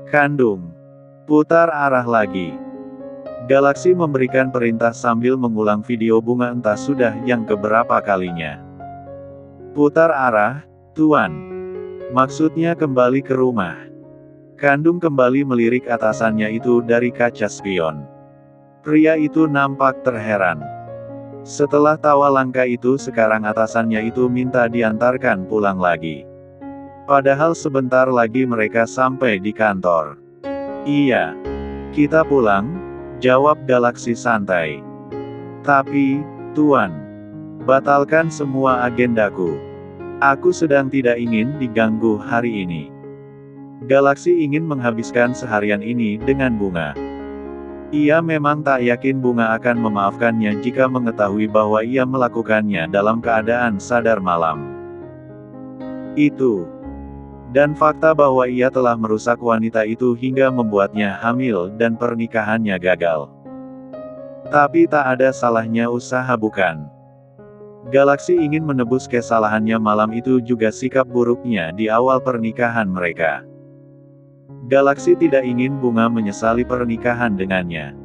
Kandung. Putar arah lagi. Galaksi memberikan perintah sambil mengulang video bunga entah sudah yang keberapa kalinya. Putar arah, Tuan. Maksudnya kembali ke rumah. Kandung kembali melirik atasannya itu dari kaca spion. Pria itu nampak terheran. Setelah tawa langka itu sekarang atasannya itu minta diantarkan pulang lagi. Padahal sebentar lagi mereka sampai di kantor. Iya. Kita pulang, jawab Galaksi santai. Tapi, Tuan, batalkan semua agendaku. Aku sedang tidak ingin diganggu hari ini. Galaksi ingin menghabiskan seharian ini dengan bunga. Ia memang tak yakin bunga akan memaafkannya jika mengetahui bahwa ia melakukannya dalam keadaan sadar malam. Itu. Dan fakta bahwa ia telah merusak wanita itu hingga membuatnya hamil dan pernikahannya gagal. Tapi tak ada salahnya usaha bukan? Galaksi ingin menebus kesalahannya malam itu juga sikap buruknya di awal pernikahan mereka. Galaksi tidak ingin bunga menyesali pernikahan dengannya.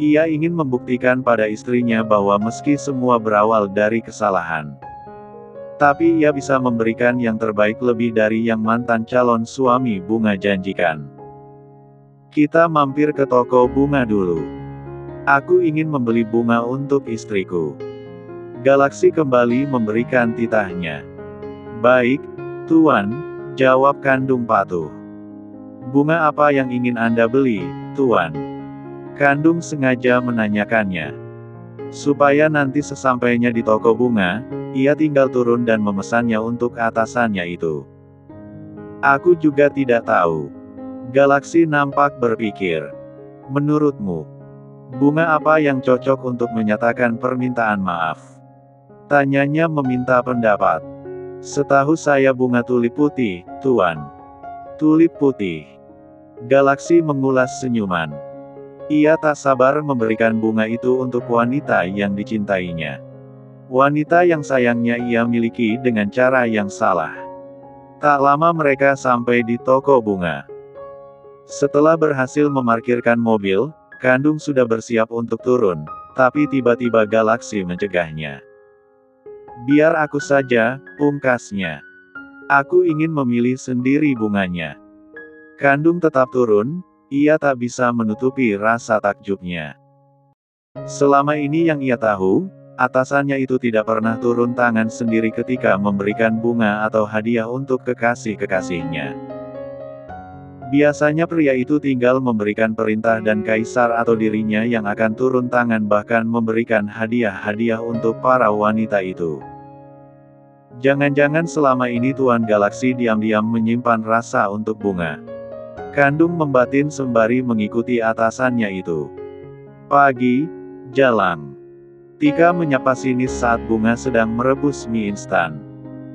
Ia ingin membuktikan pada istrinya bahwa meski semua berawal dari kesalahan, tapi ia bisa memberikan yang terbaik lebih dari yang mantan calon suami bunga janjikan. Kita mampir ke toko bunga dulu. Aku ingin membeli bunga untuk istriku. Galaksi kembali memberikan titahnya. Baik, Tuan, jawab Kandung patuh. Bunga apa yang ingin Anda beli, Tuan? Kandung sengaja menanyakannya. Supaya nanti sesampainya di toko bunga, ia tinggal turun dan memesannya untuk atasannya itu. Aku juga tidak tahu. Galaksi nampak berpikir. Menurutmu, bunga apa yang cocok untuk menyatakan permintaan maaf? Tanyanya meminta pendapat. Setahu saya bunga tulip putih, Tuan. Tulip putih. Galaksi mengulas senyuman. Ia tak sabar memberikan bunga itu untuk wanita yang dicintainya. Wanita yang sayangnya ia miliki dengan cara yang salah. Tak lama mereka sampai di toko bunga. Setelah berhasil memarkirkan mobil, Kandung sudah bersiap untuk turun, tapi tiba-tiba Galaksi mencegahnya. Biar aku saja, pungkasnya. Aku ingin memilih sendiri bunganya. Kandung tetap turun, ia tak bisa menutupi rasa takjubnya. Selama ini yang ia tahu, atasannya itu tidak pernah turun tangan sendiri ketika memberikan bunga atau hadiah untuk kekasih-kekasihnya. Biasanya pria itu tinggal memberikan perintah dan kaisar atau dirinya yang akan turun tangan bahkan memberikan hadiah-hadiah untuk para wanita itu. Jangan-jangan selama ini Tuan Galaksi diam-diam menyimpan rasa untuk bunga. Kandung membatin sembari mengikuti atasannya itu. Pagi, jalan. Tika menyapa sinis saat bunga sedang merebus mie instan.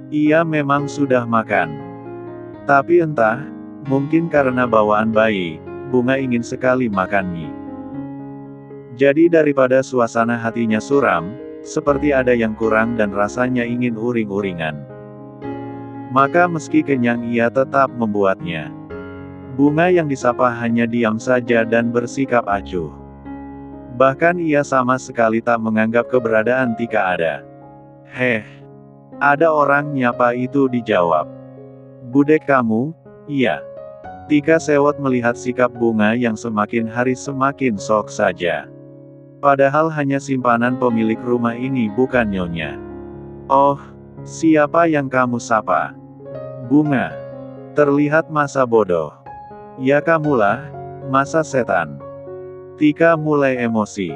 Ia memang sudah makan. Tapi entah, mungkin karena bawaan bayi, bunga ingin sekali makan mie. Jadi daripada suasana hatinya suram, seperti ada yang kurang dan rasanya ingin uring-uringan, maka meski kenyang ia tetap membuatnya. Bunga yang disapa hanya diam saja dan bersikap acuh. Bahkan ia sama sekali tak menganggap keberadaan Tika ada. Heh, ada orang nyapa itu dijawab. Budek kamu? Iya. Tika sewot melihat sikap bunga yang semakin hari semakin sok saja. Padahal hanya simpanan pemilik rumah ini bukan nyonya. Oh, siapa yang kamu sapa? Bunga. Terlihat masa bodoh. Ya kamulah, masa setan. Tika mulai emosi.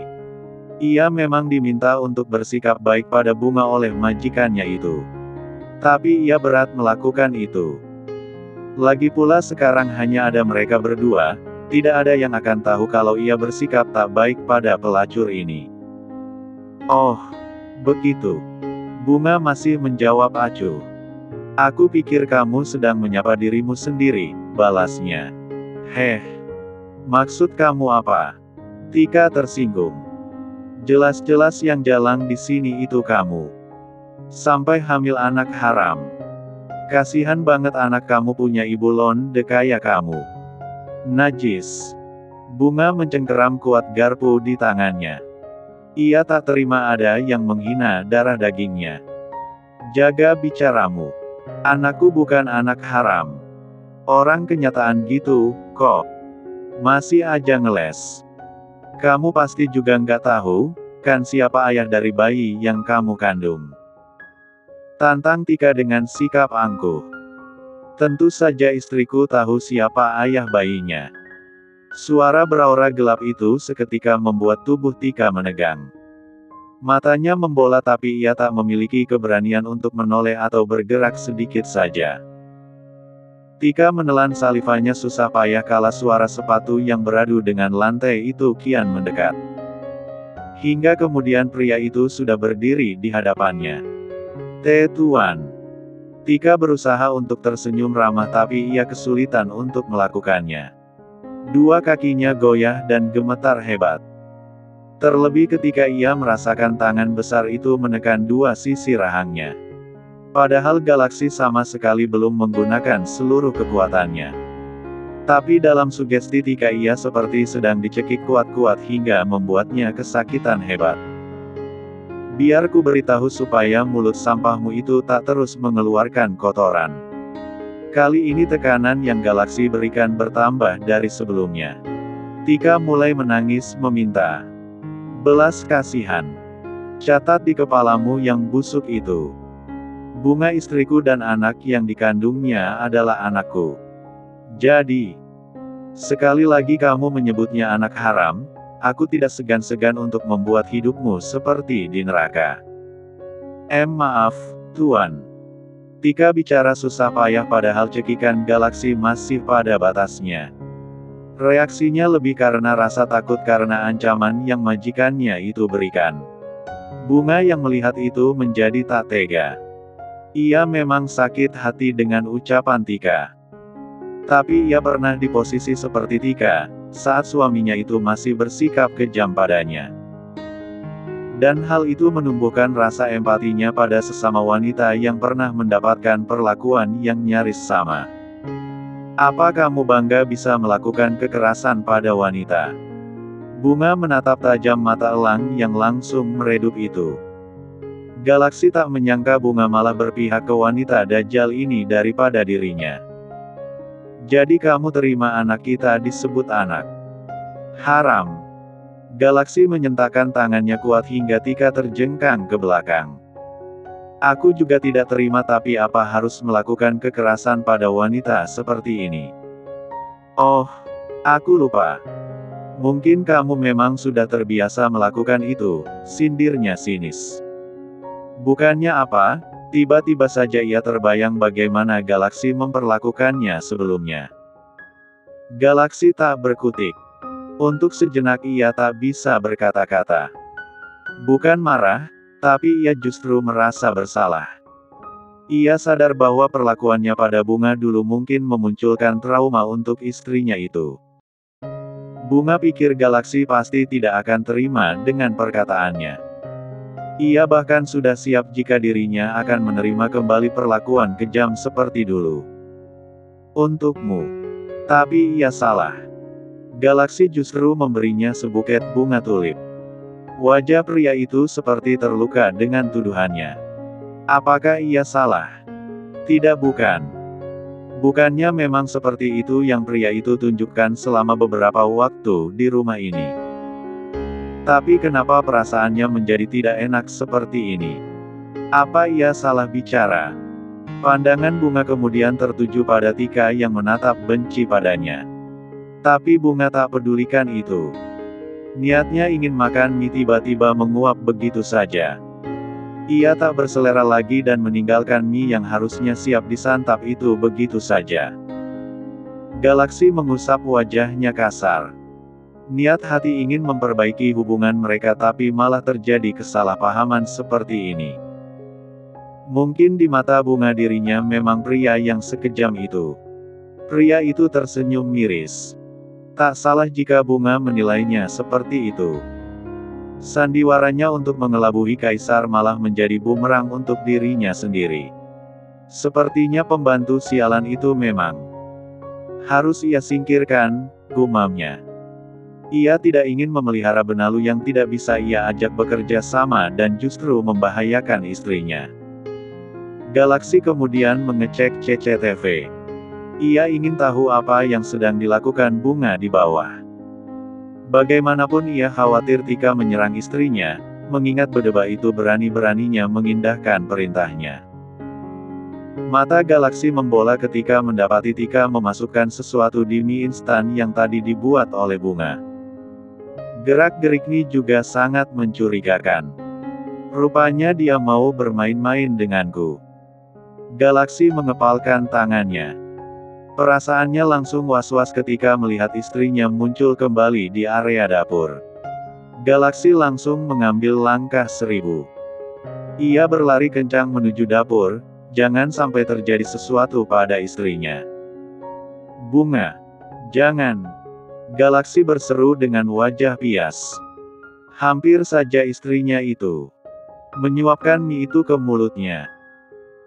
Ia memang diminta untuk bersikap baik pada bunga oleh majikannya itu. Tapi ia berat melakukan itu. Lagi pula sekarang hanya ada mereka berdua, tidak ada yang akan tahu kalau ia bersikap tak baik pada pelacur ini. Oh, begitu. Bunga masih menjawab acuh. Aku pikir kamu sedang menyapa dirimu sendiri, balasnya. Heh, maksud kamu apa? Tika tersinggung. Jelas-jelas yang jalan di sini itu kamu. Sampai hamil anak haram. Kasihan banget anak kamu punya ibu londe kayak kamu. Najis. Bunga mencengkeram kuat garpu di tangannya. Ia tak terima ada yang menghina darah dagingnya. Jaga bicaramu. Anakku bukan anak haram. Orang kenyataan gitu, kok. Masih aja ngeles. Kamu pasti juga nggak tahu, kan siapa ayah dari bayi yang kamu kandung? Tantang Tika dengan sikap angkuh. Tentu saja istriku tahu siapa ayah bayinya. Suara beraura gelap itu seketika membuat tubuh Tika menegang. Matanya membola tapi ia tak memiliki keberanian untuk menoleh atau bergerak sedikit saja. Tika menelan salivanya susah payah kala suara sepatu yang beradu dengan lantai itu kian mendekat. Hingga kemudian pria itu sudah berdiri di hadapannya. Tuan. Tika berusaha untuk tersenyum ramah tapi ia kesulitan untuk melakukannya. Dua kakinya goyah dan gemetar hebat. Terlebih ketika ia merasakan tangan besar itu menekan dua sisi rahangnya. Padahal Galaksi sama sekali belum menggunakan seluruh kekuatannya. Tapi dalam sugesti Tika ia seperti sedang dicekik kuat-kuat hingga membuatnya kesakitan hebat. Biar ku beritahu supaya mulut sampahmu itu tak terus mengeluarkan kotoran. Kali ini tekanan yang Galaksi berikan bertambah dari sebelumnya. Tika mulai menangis meminta belas kasihan. Catat di kepalamu yang busuk itu. Bunga istriku dan anak yang dikandungnya adalah anakku. Jadi, sekali lagi kamu menyebutnya anak haram, aku tidak segan-segan untuk membuat hidupmu seperti di neraka. Maaf, Tuan. Tika bicara susah payah padahal cekikan Galaksi masih pada batasnya. Reaksinya lebih karena rasa takut karena ancaman yang majikannya itu berikan. Bunga yang melihat itu menjadi tak tega. Ia memang sakit hati dengan ucapan Tika. Tapi ia pernah di posisi seperti Tika, saat suaminya itu masih bersikap kejam padanya. Dan hal itu menumbuhkan rasa empatinya pada sesama wanita yang pernah mendapatkan perlakuan yang nyaris sama. Apa kamu bangga bisa melakukan kekerasan pada wanita? Bunga menatap tajam mata elang yang langsung meredup itu. Galaksi tak menyangka Bunga malah berpihak ke wanita dajjal ini daripada dirinya. Jadi kamu terima anak kita disebut anak haram? Galaksi menyentakkan tangannya kuat hingga Tika terjengkang ke belakang. Aku juga tidak terima tapi apa harus melakukan kekerasan pada wanita seperti ini? Oh, aku lupa. Mungkin kamu memang sudah terbiasa melakukan itu, sindirnya sinis. Bukannya apa? Tiba-tiba saja ia terbayang bagaimana Galaksi memperlakukannya sebelumnya. Galaksi tak berkutik. Untuk sejenak ia tak bisa berkata-kata. Bukan marah, tapi ia justru merasa bersalah. Ia sadar bahwa perlakuannya pada Bunga dulu mungkin memunculkan trauma untuk istrinya itu. Bunga pikir Galaksi pasti tidak akan terima dengan perkataannya. Ia bahkan sudah siap jika dirinya akan menerima kembali perlakuan kejam seperti dulu. Untukmu. Tapi ia salah. Galaksi justru memberinya sebuket bunga tulip. Wajah pria itu seperti terluka dengan tuduhannya. Apakah ia salah? Tidak, bukan. Bukannya memang seperti itu yang pria itu tunjukkan selama beberapa waktu di rumah ini. Tapi kenapa perasaannya menjadi tidak enak seperti ini? Apa ia salah bicara? Pandangan Bunga kemudian tertuju pada Tika yang menatap benci padanya. Tapi Bunga tak pedulikan itu. Niatnya ingin makan mie tiba-tiba menguap begitu saja. Ia tak berselera lagi dan meninggalkan mie yang harusnya siap disantap itu begitu saja. Galaksi mengusap wajahnya kasar. Niat hati ingin memperbaiki hubungan mereka tapi malah terjadi kesalahpahaman seperti ini. Mungkin di mata Bunga dirinya memang pria yang sekejam itu. Pria itu tersenyum miris. Tak salah jika Bunga menilainya seperti itu. Sandiwaranya untuk mengelabui Kaisar malah menjadi bumerang untuk dirinya sendiri. Sepertinya pembantu sialan itu memang Harus ia singkirkan, gumamnya. Ia tidak ingin memelihara benalu yang tidak bisa ia ajak bekerja sama dan justru membahayakan istrinya. Galaksi kemudian mengecek CCTV. Ia ingin tahu apa yang sedang dilakukan Bunga di bawah. Bagaimanapun ia khawatir Tika menyerang istrinya, mengingat bedebah itu berani-beraninya mengindahkan perintahnya. Mata Galaksi membola ketika mendapati Tika memasukkan sesuatu di mie instan yang tadi dibuat oleh Bunga. Gerak-geriknya juga sangat mencurigakan. Rupanya dia mau bermain-main denganku. Galaksi mengepalkan tangannya. Perasaannya langsung was-was ketika melihat istrinya muncul kembali di area dapur. Galaksi langsung mengambil langkah 1000. Ia berlari kencang menuju dapur, jangan sampai terjadi sesuatu pada istrinya. Bunga, jangan! Galaksi berseru dengan wajah pias. Hampir saja istrinya itu menyuapkan mie itu ke mulutnya.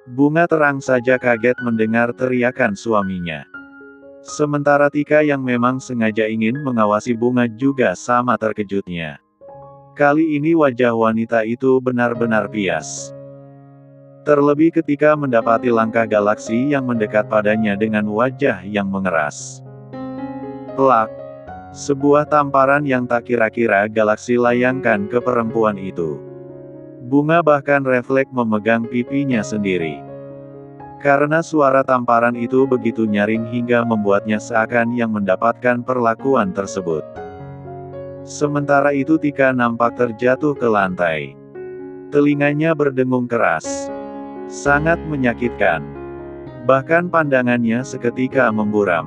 Bunga terang saja kaget mendengar teriakan suaminya. Sementara Tika yang memang sengaja ingin mengawasi Bunga juga sama terkejutnya. Kali ini wajah wanita itu benar-benar pias. Terlebih ketika mendapati langkah Galaksi yang mendekat padanya dengan wajah yang mengeras. Plak! Sebuah tamparan yang tak kira-kira Galaksi layangkan ke perempuan itu. Bunga bahkan refleks memegang pipinya sendiri. Karena suara tamparan itu begitu nyaring hingga membuatnya seakan yang mendapatkan perlakuan tersebut. Sementara itu Tika nampak terjatuh ke lantai. Telinganya berdengung keras. Sangat menyakitkan. Bahkan pandangannya seketika memburam.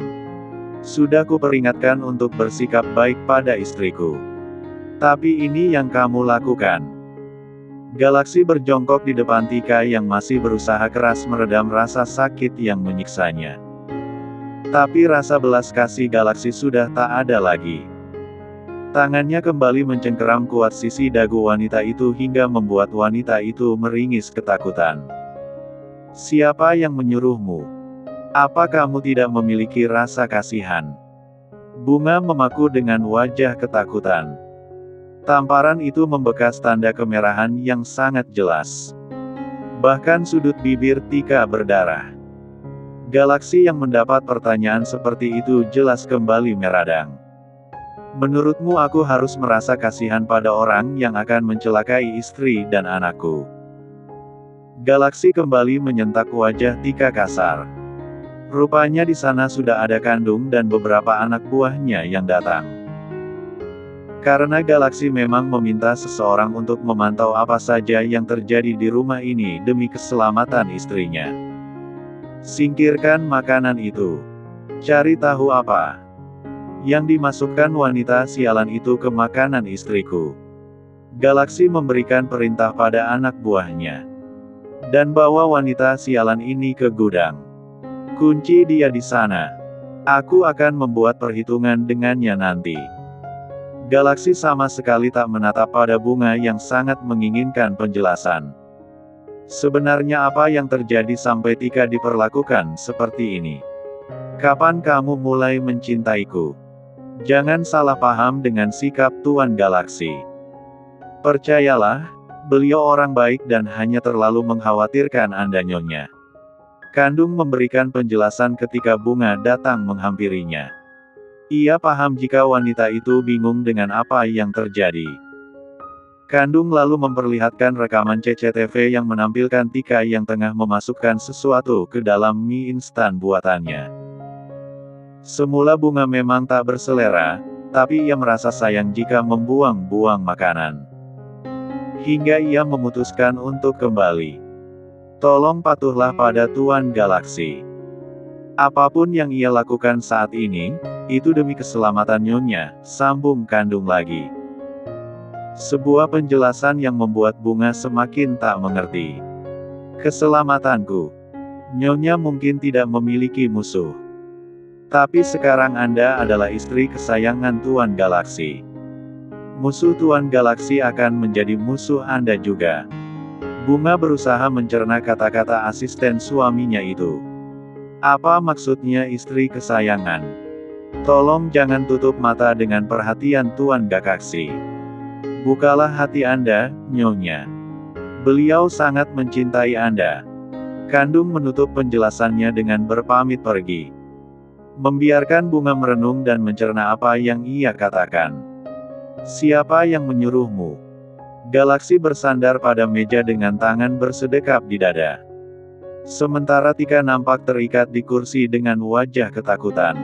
Sudah kuperingatkan untuk bersikap baik pada istriku. Tapi ini yang kamu lakukan. Galaksi berjongkok di depan Tika yang masih berusaha keras meredam rasa sakit yang menyiksanya. Tapi rasa belas kasih Galaksi sudah tak ada lagi. Tangannya kembali mencengkeram kuat sisi dagu wanita itu hingga membuat wanita itu meringis ketakutan. Siapa yang menyuruhmu? Apa kamu tidak memiliki rasa kasihan? Bunga memaku dengan wajah ketakutan. Tamparan itu membekas tanda kemerahan yang sangat jelas. Bahkan sudut bibir Tika berdarah. Galaksi yang mendapat pertanyaan seperti itu jelas kembali meradang. Menurutmu aku harus merasa kasihan pada orang yang akan mencelakai istri dan anakku? Galaksi kembali menyentak wajah Tika kasar. Rupanya di sana sudah ada kandung dan beberapa anak buahnya yang datang. Karena Galaksi memang meminta seseorang untuk memantau apa saja yang terjadi di rumah ini demi keselamatan istrinya. Singkirkan makanan itu. Cari tahu apa yang dimasukkan wanita sialan itu ke makanan istriku. Galaksi memberikan perintah pada anak buahnya. Dan bawa wanita sialan ini ke gudang. Kunci dia di sana. Aku akan membuat perhitungan dengannya nanti. Galaksi sama sekali tak menatap pada Bunga yang sangat menginginkan penjelasan. Sebenarnya apa yang terjadi sampai Tika diperlakukan seperti ini? Kapan kamu mulai mencintaiku? Jangan salah paham dengan sikap Tuan Galaksi. Percayalah, beliau orang baik dan hanya terlalu mengkhawatirkan Anda nyonya. Kandung memberikan penjelasan ketika Bunga datang menghampirinya. Ia paham jika wanita itu bingung dengan apa yang terjadi. Kandung lalu memperlihatkan rekaman CCTV yang menampilkan Tika yang tengah memasukkan sesuatu ke dalam mie instan buatannya. Semula Bunga memang tak berselera, tapi ia merasa sayang jika membuang-buang makanan. Hingga ia memutuskan untuk kembali. Tolong patuhlah pada Tuan Galaksi. Apapun yang ia lakukan saat ini, itu demi keselamatan nyonya, sambung Kandung lagi. Sebuah penjelasan yang membuat Bunga semakin tak mengerti. Keselamatanku. Nyonya mungkin tidak memiliki musuh. Tapi sekarang Anda adalah istri kesayangan Tuan Galaksi. Musuh Tuan Galaksi akan menjadi musuh Anda juga. Bunga berusaha mencerna kata-kata asisten suaminya itu. Apa maksudnya istri kesayangan? Tolong jangan tutup mata dengan perhatian Tuan Gakaksi. Bukalah hati Anda, Nyonya. Beliau sangat mencintai Anda. Kandung menutup penjelasannya dengan berpamit pergi. Membiarkan bunga merenung dan mencerna apa yang ia katakan. Siapa yang menyuruhmu? Galaksi bersandar pada meja dengan tangan bersedekap di dada. Sementara Tika nampak terikat di kursi dengan wajah ketakutan.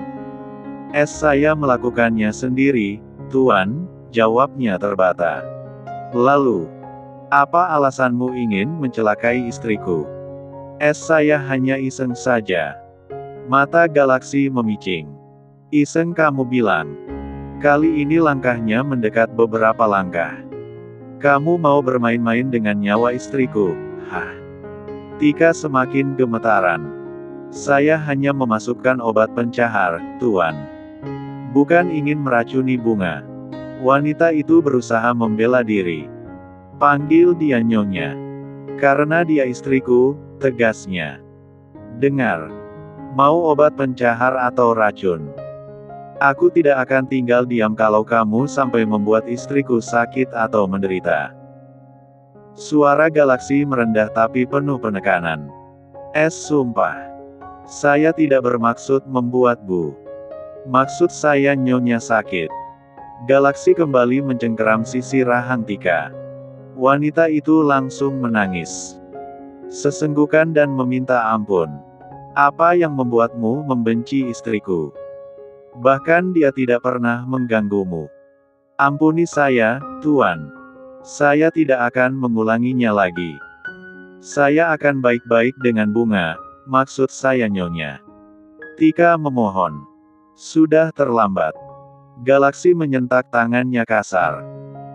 Saya melakukannya sendiri, Tuan, jawabnya terbata. Lalu, apa alasanmu ingin mencelakai istriku? Saya hanya iseng saja. Mata Galaksi memicing. Iseng kamu bilang. Kali ini langkahnya mendekat beberapa langkah. Kamu mau bermain-main dengan nyawa istriku, hah? Tika semakin gemetaran. Saya hanya memasukkan obat pencahar, Tuan. Bukan ingin meracuni bunga. Wanita itu berusaha membela diri. Panggil dia Nyonya. Karena dia istriku, tegasnya. Dengar. Mau obat pencahar atau racun? Aku tidak akan tinggal diam kalau kamu sampai membuat istriku sakit atau menderita. Suara Galaksi merendah tapi penuh penekanan. Sumpah. Saya tidak bermaksud membuat Bu. Maksud saya Nyonya sakit. Galaksi kembali mencengkeram sisi rahang Tika. Wanita itu langsung menangis. Sesenggukan dan meminta ampun. Apa yang membuatmu membenci istriku? Bahkan dia tidak pernah mengganggumu. Ampuni saya, Tuan. Saya tidak akan mengulanginya lagi. Saya akan baik-baik dengan bunga, maksud saya Nyonya. Tika memohon. Sudah terlambat. Galaksi menyentak tangannya kasar.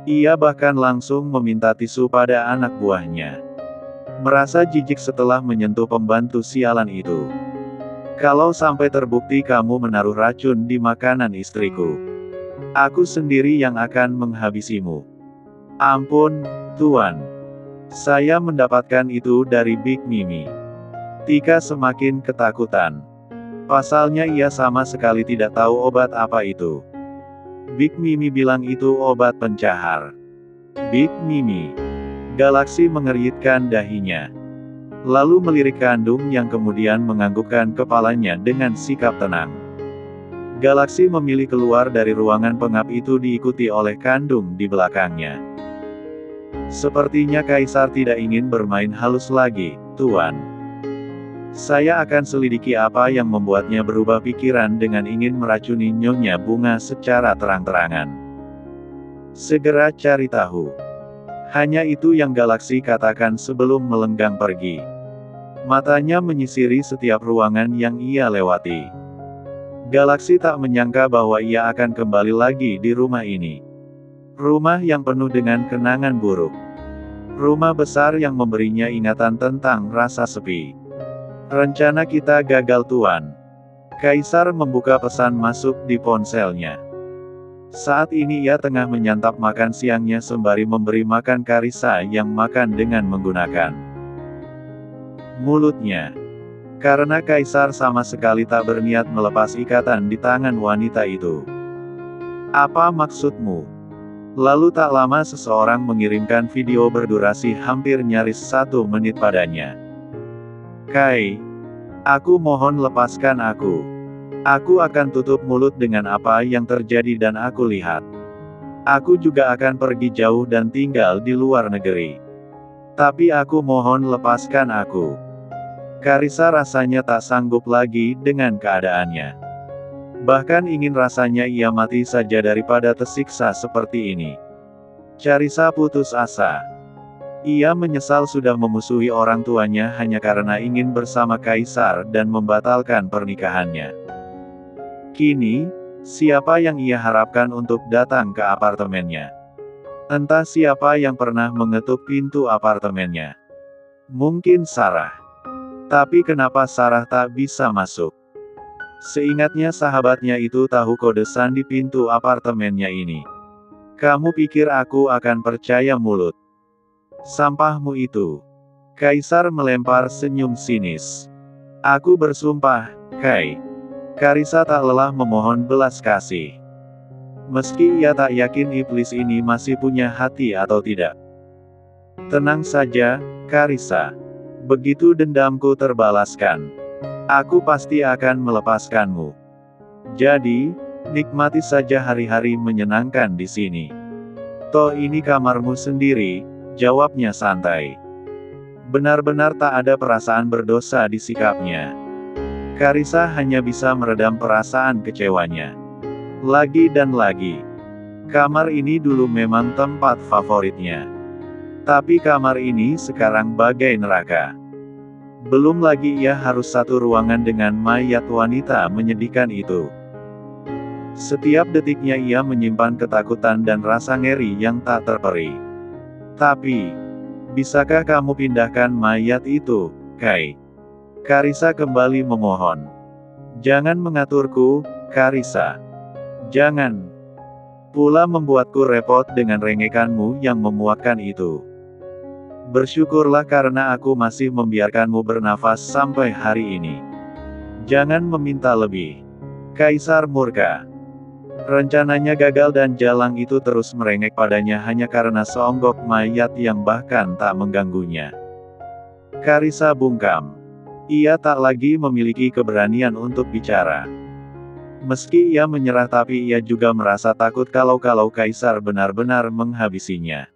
Ia bahkan langsung meminta tisu pada anak buahnya. Merasa jijik setelah menyentuh pembantu sialan itu. Kalau sampai terbukti kamu menaruh racun di makanan istriku, aku sendiri yang akan menghabisimu. Ampun, Tuan. Saya mendapatkan itu dari Big Mimi. Tika semakin ketakutan. Pasalnya ia sama sekali tidak tahu obat apa itu. Big Mimi bilang itu obat pencahar. Big Mimi. Galaksi mengeritkan dahinya. Lalu melirik Kandung yang kemudian menganggukkan kepalanya dengan sikap tenang. Galaksi memilih keluar dari ruangan pengap itu diikuti oleh Kandung di belakangnya. Sepertinya Kaisar tidak ingin bermain halus lagi, Tuan. Saya akan selidiki apa yang membuatnya berubah pikiran dengan ingin meracuni Nyonya Bunga secara terang-terangan. Segera cari tahu. Hanya itu yang Galaksi katakan sebelum melenggang pergi. Matanya menyisiri setiap ruangan yang ia lewati. Galaksi tak menyangka bahwa ia akan kembali lagi di rumah ini. Rumah yang penuh dengan kenangan buruk. Rumah besar yang memberinya ingatan tentang rasa sepi. Rencana kita gagal Tuan. Kaisar membuka pesan masuk di ponselnya. Saat ini ia tengah menyantap makan siangnya sembari memberi makan Karissa yang makan dengan menggunakan mulutnya. Karena Kaisar sama sekali tak berniat melepas ikatan di tangan wanita itu. Apa maksudmu? Lalu tak lama seseorang mengirimkan video berdurasi hampir nyaris 1 menit padanya. Kai, aku mohon lepaskan aku. Aku akan tutup mulut dengan apa yang terjadi dan aku lihat. Aku juga akan pergi jauh dan tinggal di luar negeri. Tapi aku mohon lepaskan aku. Karissa rasanya tak sanggup lagi dengan keadaannya. Bahkan ingin rasanya ia mati saja daripada tersiksa seperti ini. Carissa putus asa. Ia menyesal sudah memusuhi orang tuanya hanya karena ingin bersama Kaisar dan membatalkan pernikahannya. Kini, siapa yang ia harapkan untuk datang ke apartemennya? Entah siapa yang pernah mengetuk pintu apartemennya. Mungkin Sarah. Tapi kenapa Sarah tak bisa masuk? Seingatnya sahabatnya itu tahu kode sandi pintu apartemennya ini. Kamu pikir aku akan percaya mulut? Sampahmu itu. Kaisar melempar senyum sinis. Aku bersumpah, Kai. Karissa tak lelah memohon belas kasih. Meski ia tak yakin iblis ini masih punya hati atau tidak. Tenang saja, Karissa. Begitu dendamku terbalaskan, aku pasti akan melepaskanmu. Jadi, nikmati saja hari-hari menyenangkan di sini. Toh ini kamarmu sendiri, jawabnya santai. Benar-benar tak ada perasaan berdosa di sikapnya. Karissa hanya bisa meredam perasaan kecewanya. Lagi dan lagi. Kamar ini dulu memang tempat favoritnya. Tapi kamar ini sekarang bagai neraka. Belum lagi ia harus satu ruangan dengan mayat wanita menyedihkan itu. Setiap detiknya ia menyimpan ketakutan dan rasa ngeri yang tak terperi. Tapi, bisakah kamu pindahkan mayat itu, Kai? Karissa kembali memohon. Jangan mengaturku, Karissa. Jangan pula membuatku repot dengan rengekanmu yang memuakkan itu. Bersyukurlah karena aku masih membiarkanmu bernafas sampai hari ini. Jangan meminta lebih. Kaisar murka. Rencananya gagal dan Jalang itu terus merengek padanya hanya karena seonggok mayat yang bahkan tak mengganggunya. Karissa bungkam. Ia tak lagi memiliki keberanian untuk bicara. Meski ia menyerah tapi ia juga merasa takut kalau Kaisar benar-benar menghabisinya.